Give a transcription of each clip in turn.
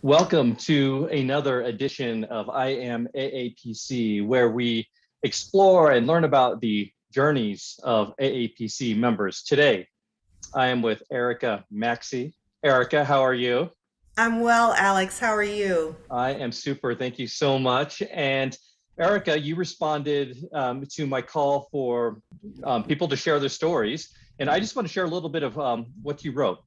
Welcome to another edition of IAmAAPC, where we explore and learn about the journeys of AAPC members. Today, I am with Erika Maxi. Erika, how are you? I'm well, Alex. How are you? I am super. Thank you so much. And Erika, you responded to my call for people to share their stories. And I just want to share a little bit of what you wrote.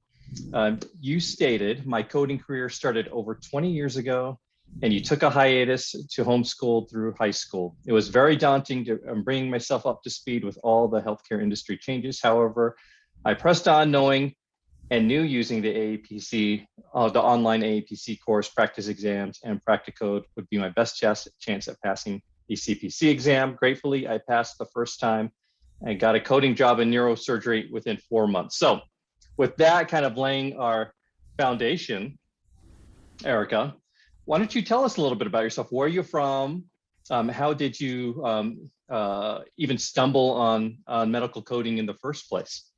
You stated, my coding career started over 20 years ago, and you took a hiatus to homeschool through high school. It was very daunting to bring myself up to speed with all the healthcare industry changes. However, I pressed on knowing and knew using the AAPC, the online AAPC course, practice exams, and Practicode would be my best chance at passing the CPC exam. Gratefully, I passed the first time and got a coding job in neurosurgery within 4 months. So with that kind of laying our foundation, Erika, why don't you tell us a little bit about yourself? Where are you from? How did you even stumble on medical coding in the first place?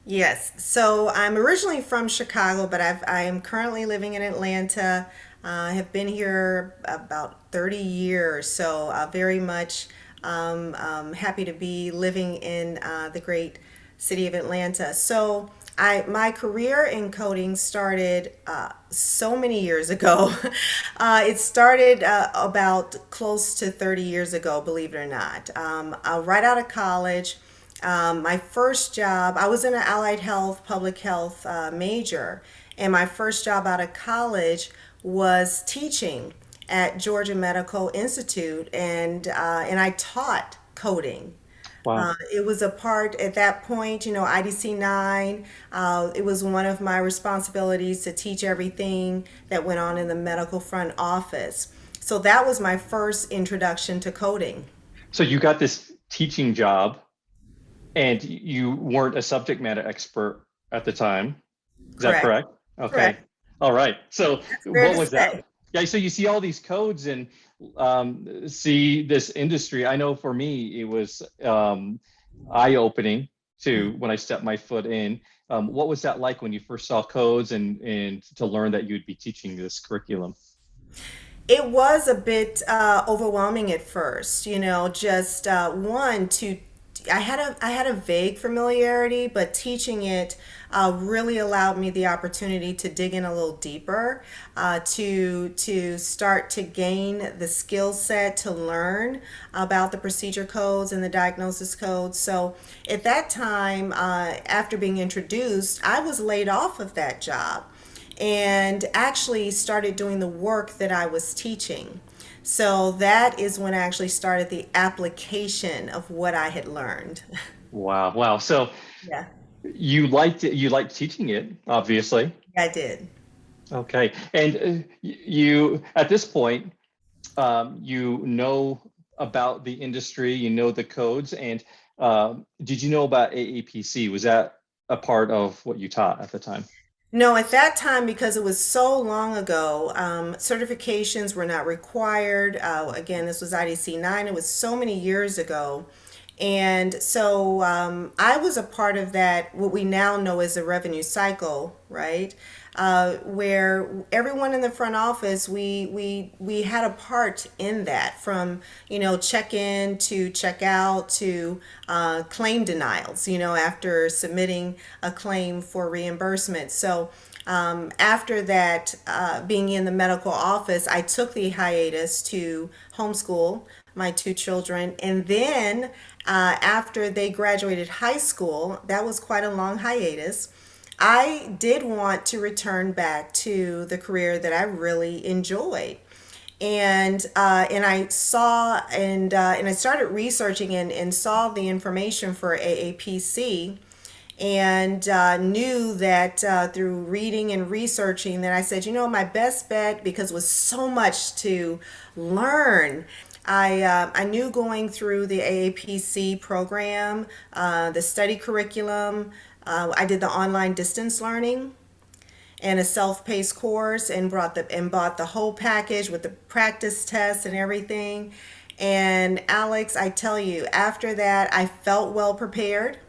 Yes. So I'm originally from Chicago, but I am currently living in Atlanta. I have been here about 30 years, so very much happy to be living in the great city of Atlanta. So my career in coding started so many years ago. It started about close to 30 years ago, believe it or not. Right out of college. My first job, I was in an allied health, public health major, and my first job out of college was teaching at Georgia Medical Institute, and I taught coding. Wow. It was a part at that point, IDC 9. It was one of my responsibilities to teach everything that went on in the medical front office. So that was my first introduction to coding. So you got this teaching job and you weren't a subject matter expert at the time. Is that Correct. correct? Okay. Correct. All right. So That's fair what to was that? say. Yeah. So you see all these codes and see this industry. I know for me, it was eye-opening to when I stepped my foot in. What was that like when you first saw codes and to learn that you'd be teaching this curriculum? It was a bit overwhelming at first, just one to I had a vague familiarity, but teaching it really allowed me the opportunity to dig in a little deeper, to start to gain the skill set to learn about the procedure codes and the diagnosis codes. So at that time, after being introduced, I was laid off of that job and actually started doing the work that I was teaching. So that is when I actually started the application of what I had learned. Wow. Wow. So Yeah, you liked it, you liked teaching it, obviously. I did. Okay. And you, at this point, you know about the industry, you know the codes, and did you know about AAPC? Was that a part of what you taught at the time? No, at that time, because it was so long ago, certifications were not required. Again, this was IDC 9. It was so many years ago. And so I was a part of that, what we now know as the revenue cycle, right? Where everyone in the front office, we had a part in that, from check in to check out to claim denials. After submitting a claim for reimbursement. So after that, being in the medical office, I took the hiatus to homeschool my two children. And then after they graduated high school, that was quite a long hiatus. I did want to return back to the career that I really enjoyed. And I saw and I started researching and saw the information for AAPC, and knew that through reading and researching, that I said, my best bet, because it was so much to learn. I knew going through the AAPC program, the study curriculum. I did the online distance learning and a self-paced course, and bought the whole package with the practice tests and everything. And Alex, I tell you, after that, I felt well prepared.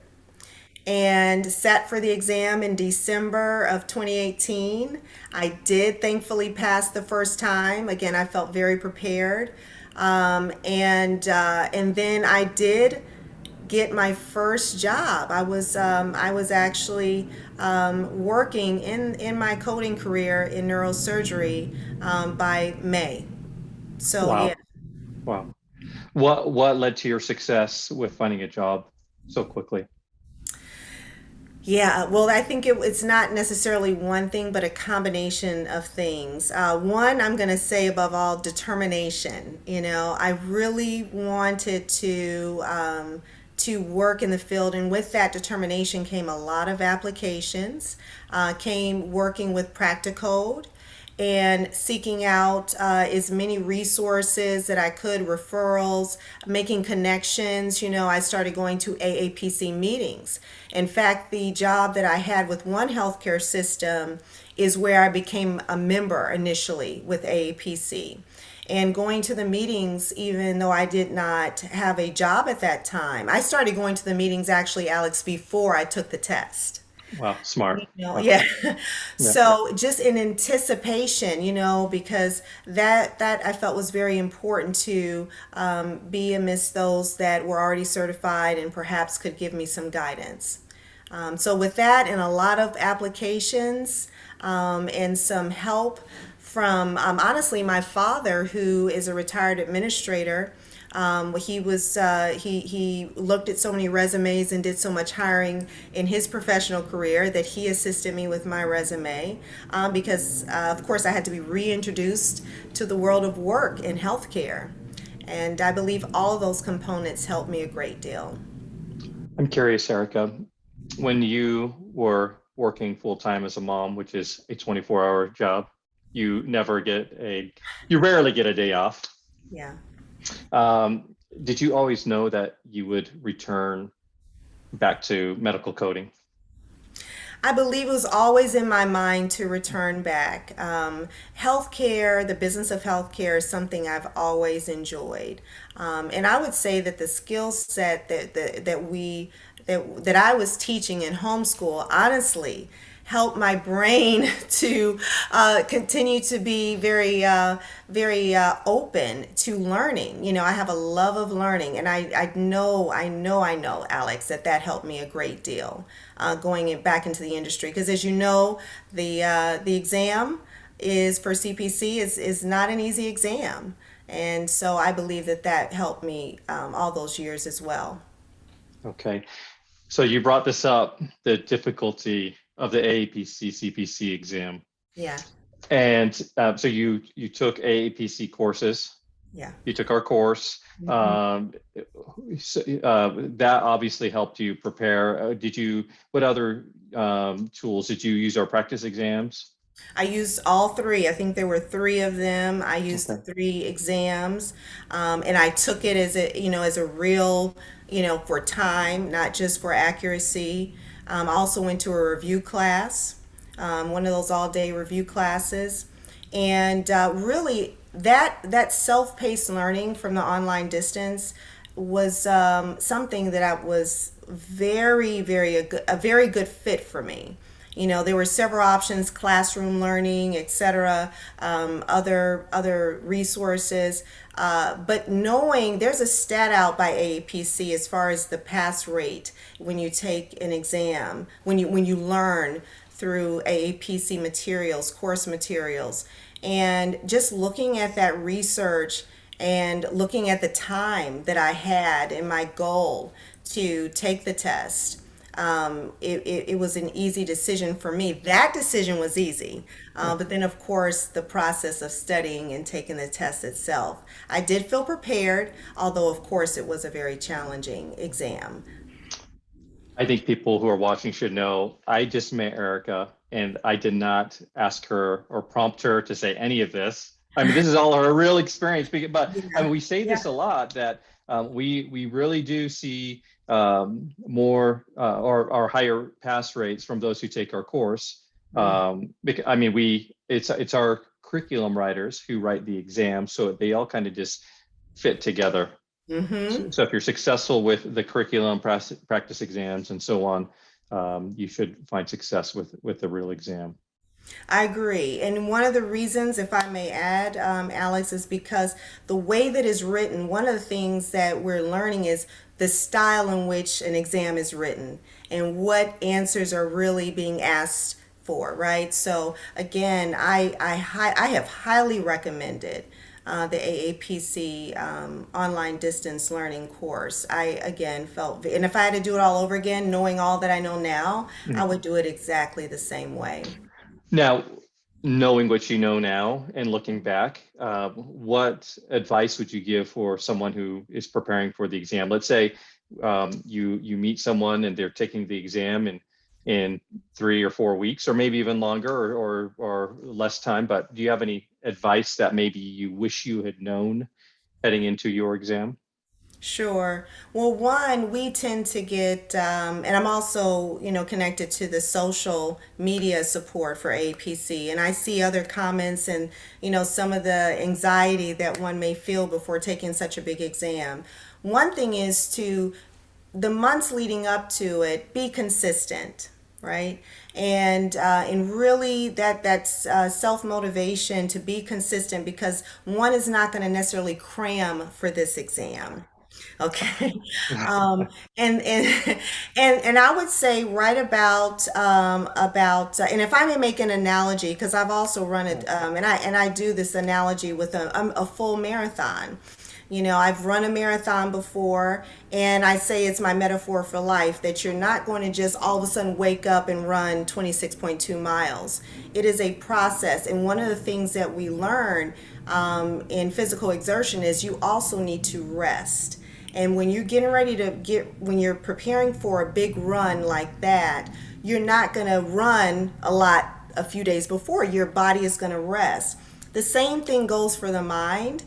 and sat for the exam in December of 2018. I did thankfully pass the first time. Again, I felt very prepared. And then I did get my first job. I was actually working in my coding career in neurosurgery by May. So yeah. Wow. Wow. What led to your success with finding a job so quickly? Yeah, well, I think it's not necessarily one thing, but a combination of things. One, I'm going to say above all, determination. You know, I really wanted to work in the field, and with that determination came a lot of applications, came working with Practicode and seeking out as many resources that I could, referrals, making connections. You know, I started going to AAPC meetings. In fact, the job that I had with one healthcare system is where I became a member initially with AAPC. And going to the meetings, even though I did not have a job at that time, I started going to the meetings actually, Alex, before I took the test. Wow, smart. Wow. Yeah. Yeah. So just in anticipation, you know, because that I felt was very important to be amidst those that were already certified and perhaps could give me some guidance. So with that and a lot of applications and some help from honestly my father, who is a retired administrator. He looked at so many resumes and did so much hiring in his professional career that he assisted me with my resume because of course I had to be reintroduced to the world of work in healthcare, and I believe all of those components helped me a great deal. I'm curious, Erica, when you were working full time as a mom, which is a 24-hour job, you never get you rarely get a day off. Yeah. Did you always know that you would return back to medical coding? I believe it was always in my mind to return back. Healthcare, the business of healthcare, is something I've always enjoyed, and I would say that the skill set that I was teaching in homeschool, honestly, helped my brain to continue to be very open to learning. You know, I have a love of learning, and I know, Alex, that helped me a great deal back into the industry. Because as you know, the exam is for CPC is not an easy exam, and so I believe that helped me all those years as well. Okay. So you brought this up, the difficulty of the AAPC CPC exam. Yeah, And so you took AAPC courses. yeah. You took our course. Mhm. That obviously helped you prepare. What other tools did you use? Our practice exams? I used all three. I think there were three of them. I used the Okay. three exams, and I took it as a real, for time, not just for accuracy. I also went to a review class, one of those all-day review classes, and really that self-paced learning from the online distance was something that I was a very good fit for me. You know, there were several options: classroom learning, etc., other resources. But knowing there's a stat out by AAPC as far as the pass rate when you take an exam, when you learn through AAPC materials, course materials, and just looking at that research and looking at the time that I had in my goal to take the test, it was an easy decision for me. That decision was easy. But then, of course, the process of studying and taking the test itself. I did feel prepared, although, of course, it was a very challenging exam. I think people who are watching should know I just met Erica and I did not ask her or prompt her to say any of this. I mean, this is all her real experience. But I Yeah, mean, we say yeah. this a lot that we really do see more or higher pass rates from those who take our course. I mean, it's our curriculum writers who write the exam, so they all kind of just fit together. Mm-hmm. So if you're successful with the curriculum, practice exams, and so on, you should find success with the real exam. I agree. And one of the reasons, if I may add, Alex, is because the way that is written, one of the things that we're learning is the style in which an exam is written and what answers are really being asked for, right? So again, I have highly recommended the AAPC online distance learning course. I again felt, and if I had to do it all over again, knowing all that I know now, I would do it exactly the same way. Now, knowing what you know now and looking back, what advice would you give for someone who is preparing for the exam? Let's say you meet someone and they're taking the exam in 3 or 4 weeks, or maybe even longer, or less time. But do you have any advice that maybe you wish you had known heading into your exam? Sure. Well, one, we tend to get, and I'm also, connected to the social media support for APC, and I see other comments and, some of the anxiety that one may feel before taking such a big exam. One thing is to, the months leading up to it, be consistent, right? And really that's self motivation to be consistent, because one is not going to necessarily cram for this exam. Okay. Um, and and I would say right about and if I may make an analogy, because I've also run it, and I do this analogy with a full marathon. I've run a marathon before, and I say it's my metaphor for life, that you're not going to just all of a sudden wake up and run 26.2 miles. It is a process. And one of the things that we learn in physical exertion is you also need to rest. And when you're getting ready when you're preparing for a big run like that, you're not going to run a lot a few days before. Your body is going to rest. The same thing goes for the mind,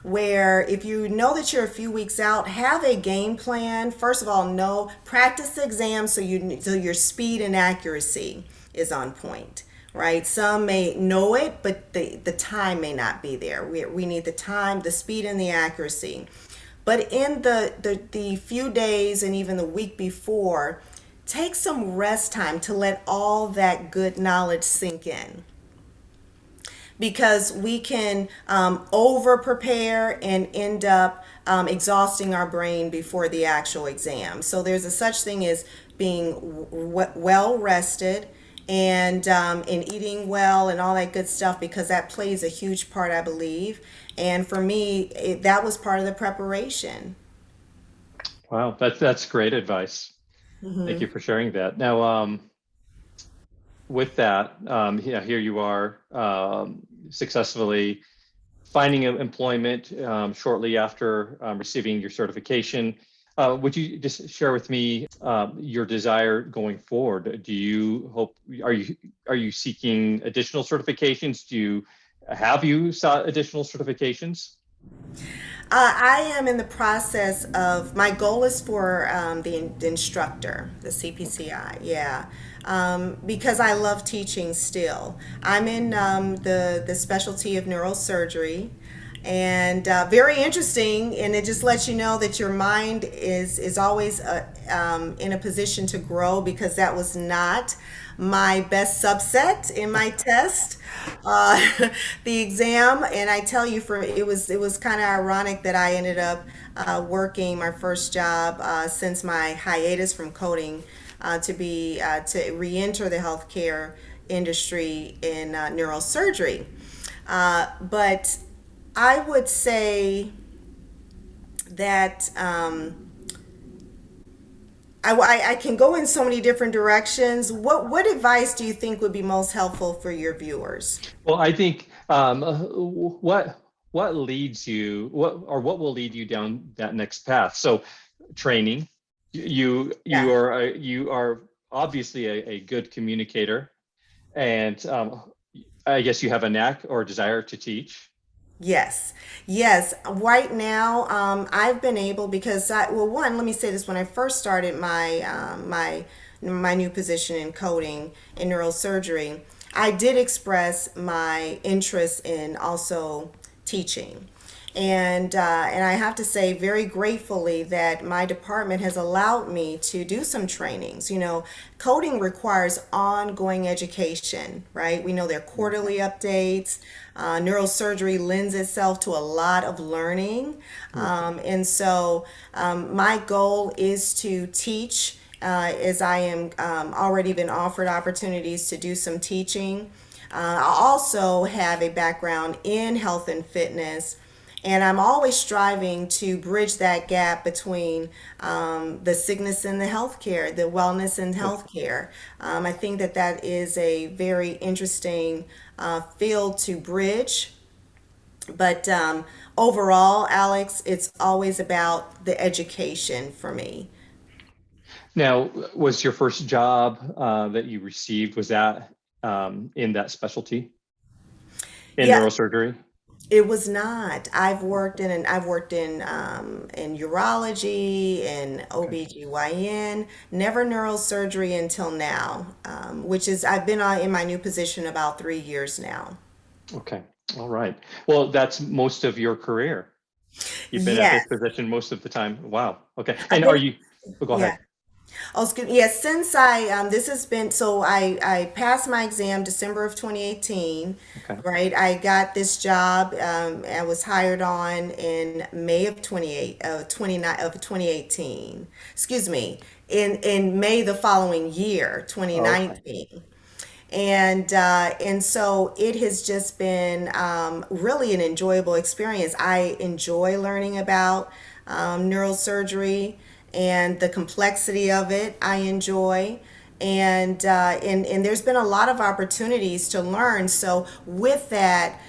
where if you know that you're a few weeks out, have a game plan. First of all, practice the exam so your speed and accuracy is on point. Right? Some may know it, but the time may not be there. We need the time, the speed, and the accuracy. But in the few days and even the week before, take some rest time to let all that good knowledge sink in. Because we can over prepare and end up exhausting our brain before the actual exam. So there's a such thing as being well rested and eating well and all that good stuff, because that plays a huge part, I believe. And for me, that was part of the preparation. Wow, that's great advice. Thank you for sharing that. Now, with that, yeah, here you are successfully finding employment shortly after receiving your certification. Would you just share with me your desire going forward? Are you seeking additional certifications? Have you sought additional certifications? I am in the process of, my goal is for the instructor, the CPCI, yeah. Because I love teaching still. I'm in the specialty of neurosurgery, and very interesting, and it just lets you know that your mind is always in a position to grow, because that was not my best subset in my test, the exam. And I tell you, it was kind of ironic that I ended up working my first job since my hiatus from coding, to re-enter the healthcare industry in neurosurgery. But I would say that I can go in so many different directions. What advice do you think would be most helpful for your viewers? Well, I think what leads you, what will lead you down that next path? So, training. Yeah. You are obviously a good communicator, and I guess you have a knack or desire to teach. Yes, yes. Right now, I've been able, because one, let me say this: when I first started my new position in coding in neurosurgery, I did express my interest in also teaching. And I have to say very gratefully that my department has allowed me to do some trainings. Coding requires ongoing education, right? We know there are quarterly updates. Neurosurgery lends itself to a lot of learning. My goal is to teach, as I am already been offered opportunities to do some teaching. I also have a background in health and fitness, and I'm always striving to bridge that gap between the sickness and the healthcare, the wellness and healthcare. I think that that is a very interesting field to bridge. But overall, Alex, it's always about the education for me. Now, was your first job that you received, was that in that specialty in Yeah, neurosurgery? it was not. I've worked in urology and Okay. OBGYN, never neurosurgery until now, which is I've been in my new position about 3 years now. Okay. All right. Well, that's most of your career. You've been at this Yes, position most of the time. Wow. Okay. I've And are been. you, oh, go Yeah. ahead. Oh, excuse me. Yes, since this has been, so I passed my exam December of 2018, Okay. right? I got this job. I was hired on in May of 29 of 2018. Excuse me, in May the following year, Okay. 2019. And so it has just been really an enjoyable experience. I enjoy learning about neurosurgery and the complexity of it. I enjoy. And there's been a lot of opportunities to learn. So with that,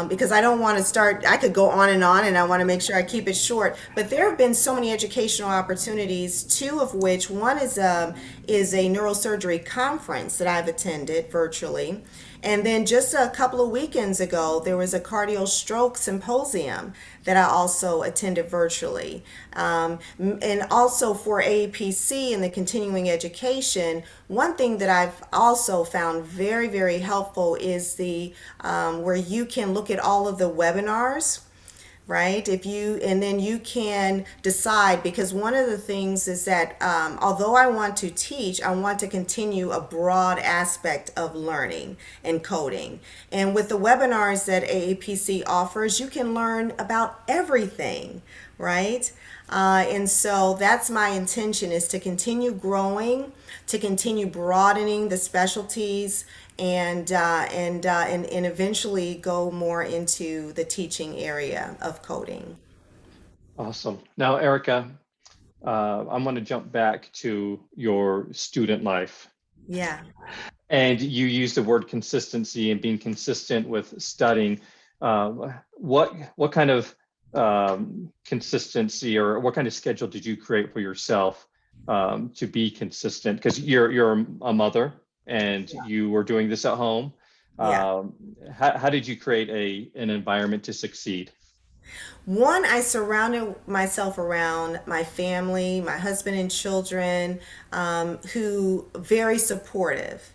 because I don't want to start, I could go on, and I want to make sure I keep it short. But there have been so many educational opportunities. Two of which, one is a neurosurgery conference that I've attended virtually. And then just a couple of weekends ago, there was a cardio stroke symposium that I also attended virtually. And also for AAPC and the continuing education, one thing that I've also found very, very helpful is the where you can look at all of the webinars, right? If you and then you can decide, because one of the things is that although I want to teach, I want to continue a broad aspect of learning and coding. And with the webinars that AAPC offers, you can learn about everything, right? And so that's my intention, is to continue growing, to continue broadening the specialties, and eventually go more into the teaching area of coding. Awesome. Now, Erica, I'm going to jump back to your student life. Yeah. And you used the word consistency and being consistent with studying. What kind of consistency, or what kind of schedule did you create for yourself to be consistent? Because you're a mother and you were doing this at home. Yeah. How did you create an environment to succeed? One, I surrounded myself around my family, my husband and children, who very supportive,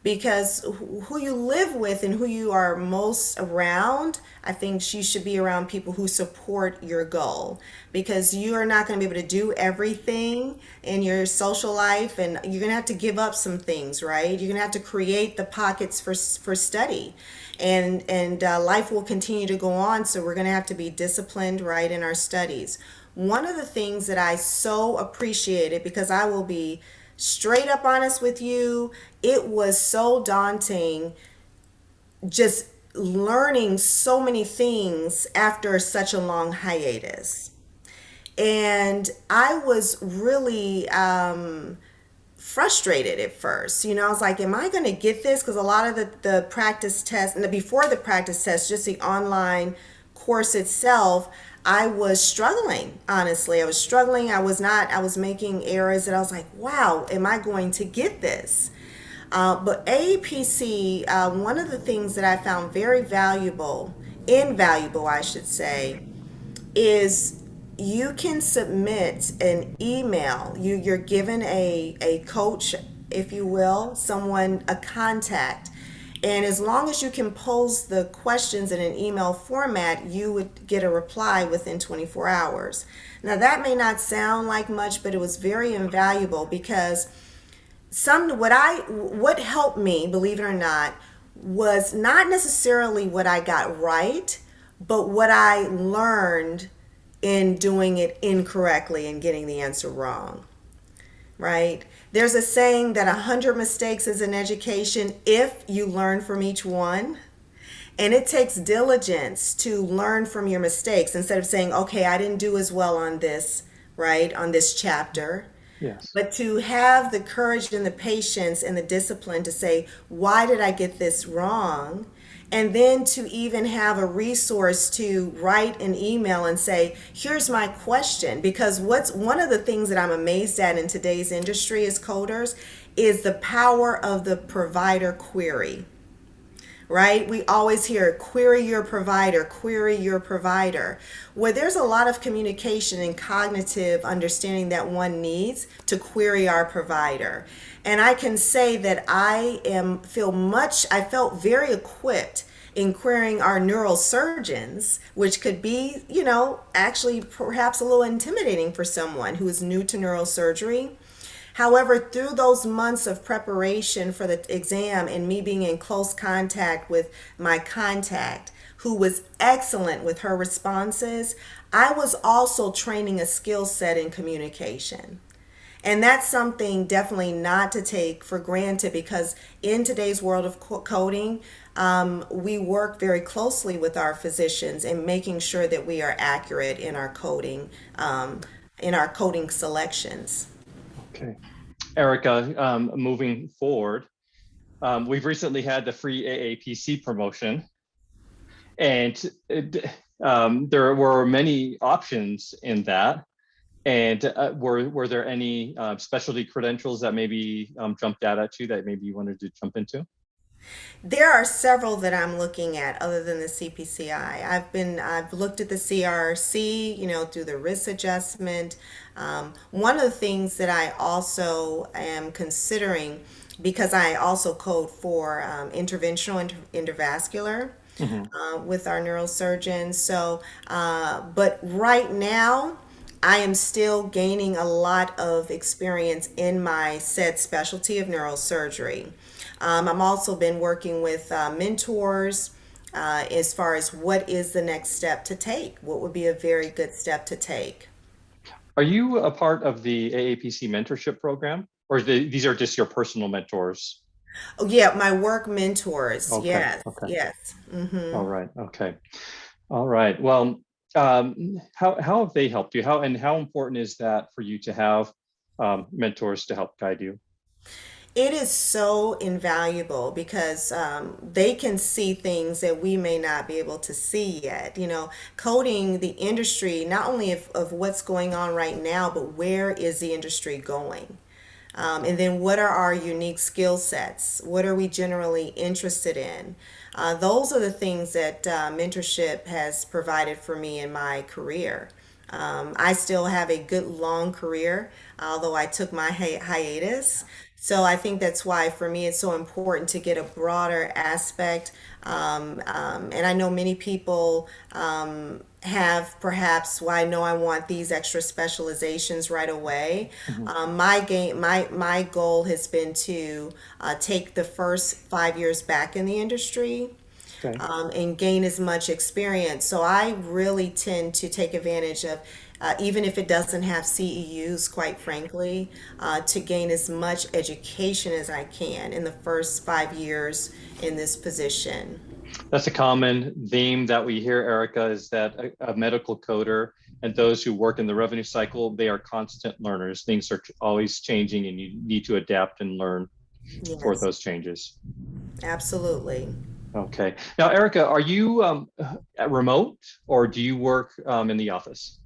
because who you live with and who you are most around, I think you should be around people who support your goal, because you are not going to be able to do everything in your social life, and you're going to have to give up some things, right? You're going to have to create the pockets for study, and life will continue to go on, so we're going to have to be disciplined, right, in our studies. One of the things that I so appreciated, because I will be straight up honest with you, it was so daunting just learning so many things after such a long hiatus. And I was really frustrated at first. I was like, am I going to get this? Because a lot of the practice tests, and before the practice test, just the online course itself, I was struggling, honestly. I was struggling. I was making errors, and I was like, wow, am I going to get this? But AAPC, one of the things that I found very invaluable, I should say, is you can submit an email. You're given a coach, if you will, someone, a contact, And as long as you can pose the questions in an email format, you would get a reply within 24 hours. Now, that may not sound like much, but it was very invaluable because what helped me, believe it or not, was not necessarily what I got right, but what I learned in doing it incorrectly and getting the answer wrong. Right? There's a saying that 100 mistakes is an education if you learn from each one. And it takes diligence to learn from your mistakes instead of saying, okay, I didn't do as well on this, right, on this chapter. Yes. But to have the courage and the patience and the discipline to say, why did I get this wrong? And then to even have a resource to write an email and say, here's my question. Because what's one of the things that I'm amazed at in today's industry as coders is the power of the provider query. Right? We always hear query your provider, query your provider. Where there's a lot of communication and cognitive understanding that one needs to query our provider. And I can say that I felt very equipped in querying our neurosurgeons, which could be, actually perhaps a little intimidating for someone who is new to neurosurgery. However, through those months of preparation for the exam and me being in close contact with my contact, who was excellent with her responses, I was also training a skill set in communication. And that's something definitely not to take for granted because in today's world of coding, we work very closely with our physicians in making sure that we are accurate in our coding selections. Okay. Erika, moving forward, we've recently had the free AAPC promotion, and there were many options in that. And were there any specialty credentials that maybe jumped out at you that maybe you wanted to jump into? There are several that I'm looking at other than the CPCI. I've looked at the CRC, through the risk adjustment. One of the things that I also am considering, because I also code for interventional intervascular with our neurosurgeons. So, but right now, I am still gaining a lot of experience in my said specialty of neurosurgery. I've also been working with mentors as far as what is the next step to take. What would be a very good step to take? Are you a part of the AAPC mentorship program, or these are just your personal mentors? Oh, yeah, my work mentors. Okay. Yes, Okay. yes. All right. Okay. All right. Well, how have they helped you? How important is that for you to have mentors to help guide you? It is so invaluable because they can see things that we may not be able to see yet. Coding the industry, not only of what's going on right now, but where is the industry going? And then what are our unique skill sets? What are we generally interested in? Those are the things that mentorship has provided for me in my career. I still have a good long career, although I took my hiatus. So I think that's why for me it's so important to get a broader aspect. And I know many people have perhaps, well, I know I want these extra specializations right away. My goal has been to take the first 5 years back in the industry Okay. and gain as much experience. So I really tend to take advantage of, even if it doesn't have CEUs, quite frankly, to gain as much education as I can in the first 5 years in this position. That's a common theme that we hear, Erika, is that a medical coder and those who work in the revenue cycle, they are constant learners. Things are always changing and you need to adapt and learn for Yes, those changes. absolutely. Okay. Now, Erika, are you remote or do you work in the office?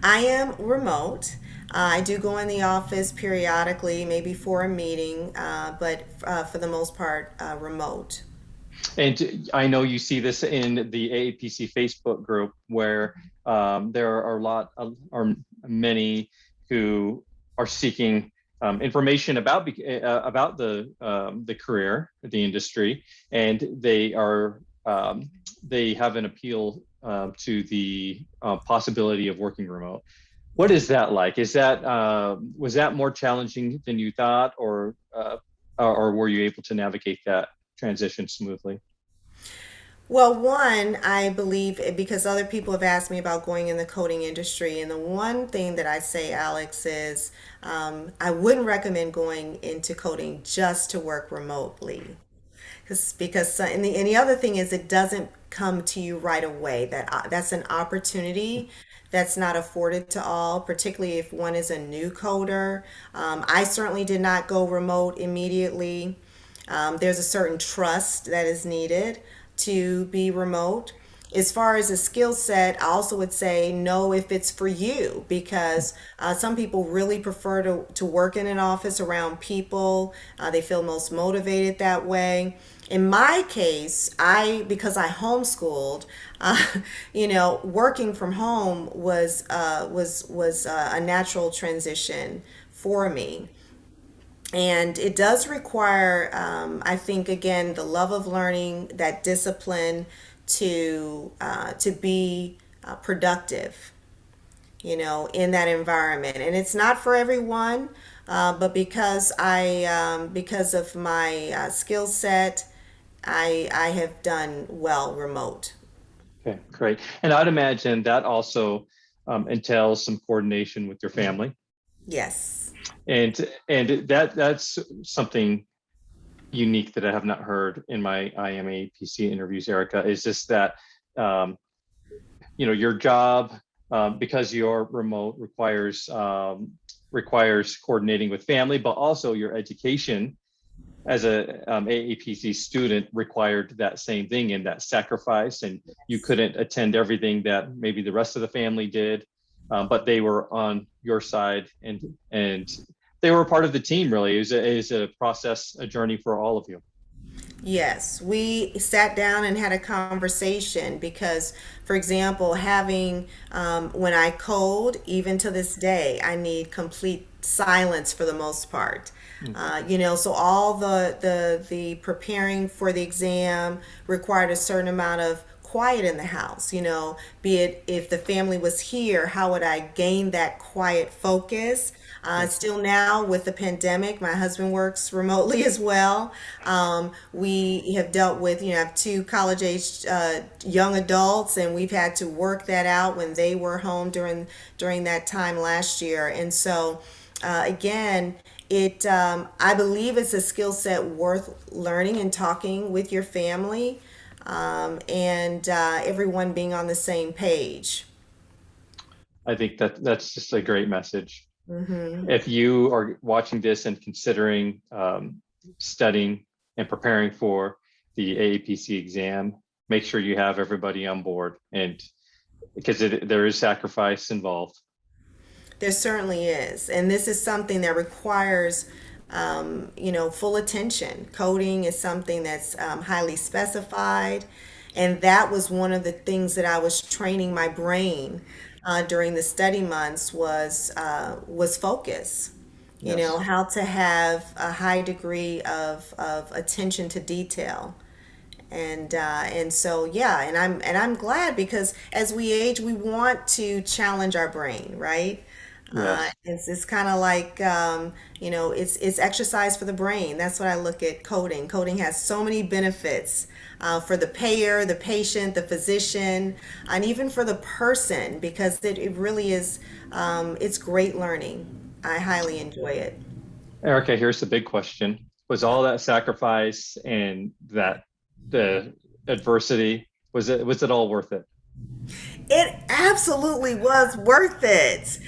I am remote. I do go in the office periodically, maybe for a meeting, but for the most part, remote. And I know you see this in the AAPC Facebook group where there are many who are seeking information about the career, the industry, and they have an appeal to the possibility of working remote. What is that like? Is that was that more challenging than you thought, or were you able to navigate that transition smoothly? Well, one, I believe because other people have asked me about going in the coding industry, and the one thing that I say, Alex, is I wouldn't recommend going into coding just to work remotely. And the other thing is it doesn't come to you right away. That's an opportunity that's not afforded to all, particularly if one is a new coder. I certainly did not go remote immediately. There's a certain trust that is needed to be remote. As far as a skill set, I also would say know if it's for you because some people really prefer to work in an office around people. They feel most motivated that way. In my case, because I homeschooled, working from home was a natural transition for me. And it does require, I think, again, the love of learning, that discipline to be productive, in that environment. And it's not for everyone, but because of my skill set, I have done well remote. Okay, great. And I'd imagine that also entails some coordination with your family. Yes. And that's something unique that I have not heard in my IAmAAPC interviews, Erika, is just that your job, because you're remote, requires coordinating with family, but also your education as a AAPC student required that same thing and that sacrifice, and you couldn't attend everything that maybe the rest of the family did, but they were on your side, and they were a part of the team. Really, it was a process, a journey for all of you. Yes, we sat down and had a conversation because, for example, when I code, even to this day, I need complete silence for the most part. So all the preparing for the exam required a certain amount of quiet in the house, be it if the family was here, how would I gain that quiet focus? Still now with the pandemic, my husband works remotely as well. We have dealt with, I have two college-aged young adults, and we've had to work that out when they were home during that time last year. And so, again, I believe it's a skill set worth learning and talking with your family, and everyone being on the same page. I think that's just a great message. Hmm. If you are watching this and considering studying and preparing for the AAPC exam, make sure you have everybody on board, and because there is sacrifice involved. There certainly is. And this is something that requires, full attention. Coding is something that's highly specified. And that was one of the things that I was training my brain during the study months was focus. Yes. How to have a high degree of attention to detail. And so yeah, and I'm glad because as we age, we want to challenge our brain, right? Yes. It's kind of like it's exercise for the brain. That's what I look at coding. Coding has so many benefits for the payer, the patient, the physician, and even for the person because it really is it's great learning. I highly enjoy it. Erika, here's the big question. Was all that sacrifice and the adversity, was it all worth it? It absolutely was worth it.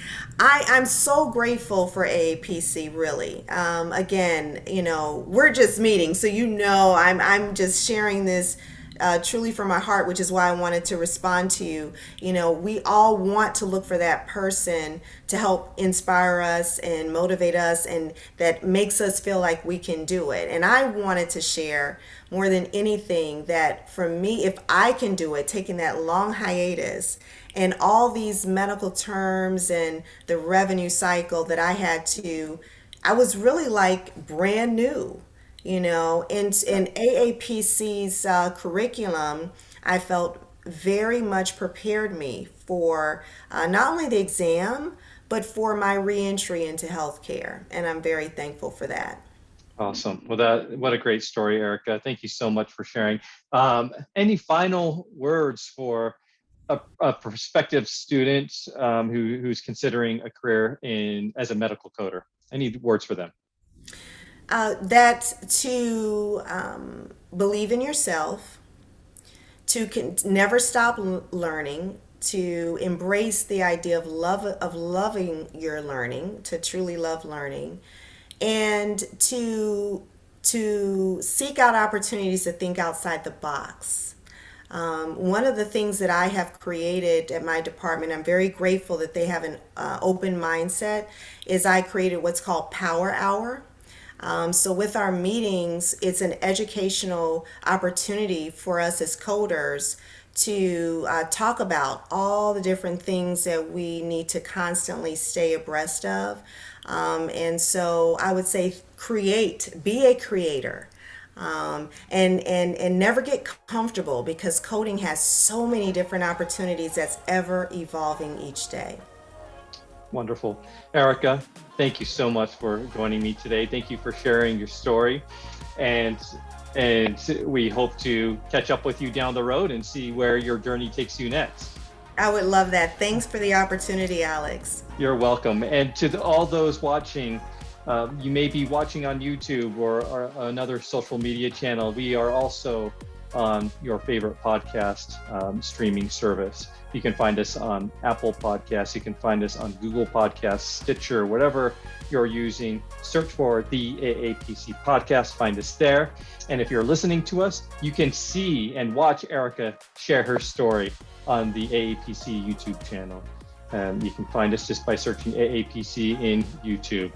I'm so grateful for AAPC, really. Again, we're just meeting, so I'm just sharing this truly from my heart, which is why I wanted to respond to you. We all want to look for that person to help inspire us and motivate us, and that makes us feel like we can do it. And I wanted to share more than anything that for me, if I can do it, taking that long hiatus and all these medical terms and the revenue cycle that I had to I was really like brand new, in AAPC's curriculum. I felt very much prepared me for not only the exam, but for my reentry into healthcare. And I'm very thankful for that. Awesome. Well, what a great story, Erika. Thank you so much for sharing. Any final words for a prospective student who's considering a career as a medical coder? Any words for them? That to believe in yourself, to never stop learning, to embrace the idea of loving your learning, to truly love learning, and to seek out opportunities to think outside the box. One of the things that I have created at my department, I'm very grateful that they have an open mindset, is I created what's called Power Hour. So with our meetings, it's an educational opportunity for us as coders to talk about all the different things that we need to constantly stay abreast of. And so I would say be a creator. And never get comfortable, because coding has so many different opportunities that's ever evolving each day. Wonderful. Erika, thank you so much for joining me today. Thank you for sharing your story. And we hope to catch up with you down the road and see where your journey takes you next. I would love that. Thanks for the opportunity, Alex. You're welcome. And to all those watching, you may be watching on YouTube or another social media channel. We are also on your favorite podcast streaming service. You can find us on Apple Podcasts. You can find us on Google Podcasts, Stitcher, whatever you're using. Search for the AAPC Podcast. Find us there. And if you're listening to us, you can see and watch Erika share her story on the AAPC YouTube channel. You can find us just by searching AAPC in YouTube.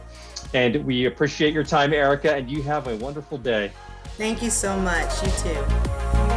And we appreciate your time, Erika, and you have a wonderful day. Thank you so much. You too.